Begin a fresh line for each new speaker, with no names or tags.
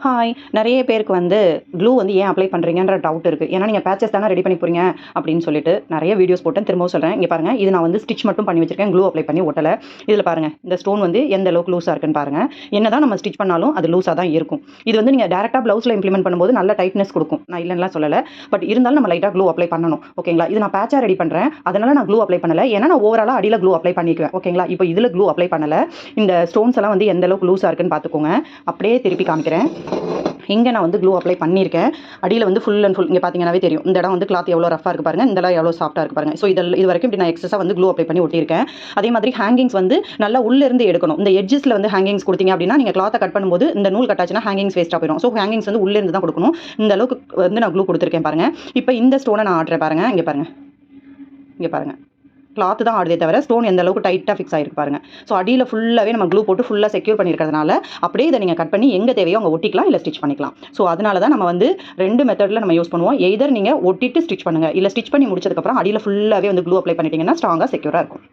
Hi! நெறைய பேருக்கு வந்து க்ளூ வந்து ஏன் அப்ளை பண்றீங்கன்ற டவுட் இருக்கு. ஏன்னா நீங்க பேட்சஸ் தானே ரெடி பண்ணி போறீங்க அப்படின்னு சொல்லிட்டு நெறைய வீடியோஸ் போட்டேன். திரும்பவும் சொல்றேன். இங்க பாருங்க. இது நான் வந்து ஸ்டிட்ச் மட்டும் பண்ணி வச்சிருக்கேன். க்ளூ அப்ளை பண்ணி ஒட்டல. இதுல பாருங்க. இந்த ஸ்டோன் வந்து எந்த அளவுக்கு லூஸா இருக்குன்னு பாருங்க. என்னதான் நம்ம ஸ்டிட்ச் பண்ணாலும் அது லூஸா தான் இருக்கும். இது வந்து நீங்க டைரக்ட்டா ப்ளவுஸ்ல இம்ப்ளிமெண்ட் பண்ணும்போது நல்ல டைட்னஸ் குடுக்கும். நான் இல்லன்னுலாம் சொல்லல. பட் இருந்தாலும் நம்ம லைட்டா க்ளூ அப்ளை பண்ணணும். ஓகேங்களா? இது நான் பேட்சா ரெடி பண்றேன். அதனால நான் க்ளூ அப்ளை பண்ணல. ஏன்னா நான் ஓவராலா அடியில க்ளூ அப்ளை பண்ணிக்குவேன். ஓகேங்களா? இப்போ இதுல க்ளூ அப்ளை பண்ணல. இந்த ஸ்டோன்ஸ் எல்லாம் வந்து எந்த அளவுக்கு லூஸா இருக்குன்னு பார்த்துக்கோங்க. அப்படியே திருப்பி காமிக்கிறேன். இங்க நான் வந்து க்ளூ அப்ளை பண்ணியிருக்கேன். அடியில வந்து ஃபுல் அண்ட் ஃபுல் இங்க பார்த்தீங்கன்னாவே தெரியும். இந்த இடம் வந்து கிளாத் எவ்வளோ ரஃப்பா இருக்கு பாருங்க. இந்த இடம் எவ்வளோ சாஃப்ட்டா இருக்கு பாருங்க. ஸோ இது வரைக்கும் இப்படி நான் எக்ஸஸா வந்து க்ளூ அப்ளை பண்ணி ஒட்டியிருக்கேன். அதே மாதிரி ஹேங்கிங்ஸ் வந்து நல்லா உள்ள இருந்து எடுக்கணும். இந்த எட்ஜஸ்ல வந்து ஹேங்கிங்ஸ் குடுத்தீங்க அப்படின்னா, நீங்க கிளாத்த கட் பண்ணும்போது இந்த நூல் கட்டாச்சுன்னா ஹேங்கிங்ஸ் வேஸ்ட்டா போயிடும். ஸோ ஹேங்கிங்ஸ் வந்து உள்ள இருந்து தான் குடுக்கணும். இந்த அளவுக்கு வந்து நான் க்ளூ குடுத்துருக்கேன் பாருங்க. இப்ப இந்த ஸ்டோன நான் ஆட்றேன் பாருங்க. இங்க பாருங்க. இங்க பாருங்க. கிளாத் தான் ஆடுதே தவிர ஸ்டோன் எந்த அளவுக்கு டைட்டா ஃபிக்ஸ் ஆயிருக்கு பாருங்க. ஸோ அடியில ஃபுல்லாவே நம்ம க்ளூ போட்டு ஃபுல்லா செக்யூர் பண்ணியிருக்கிறதுனால அப்படியே இதை நீங்க கட் பண்ணி எங்க தேவையோ அங்க ஒட்டிக்கலாம், இல்ல ஸ்டிட்ச் பண்ணிக்கலாம். ஸோ அதனால தான் நம்ம வந்து 2 மெத்தட்ல நம்ம யூஸ் பண்ணுவோம். எய்தர் நீங்க ஒட்டிட்டு ஸ்டிட்ச் பண்ணுங்க, இல்ல ஸ்டிட்ச் பண்ணி முடிச்சதுக்கு அப்புறம் அடியில ஃபுல்லாவே வந்து க்ளூ அப்ளை பண்ணிட்டீங்கன்னா ஸ்ட்ராங்கா செக்யூரா இருக்கும்.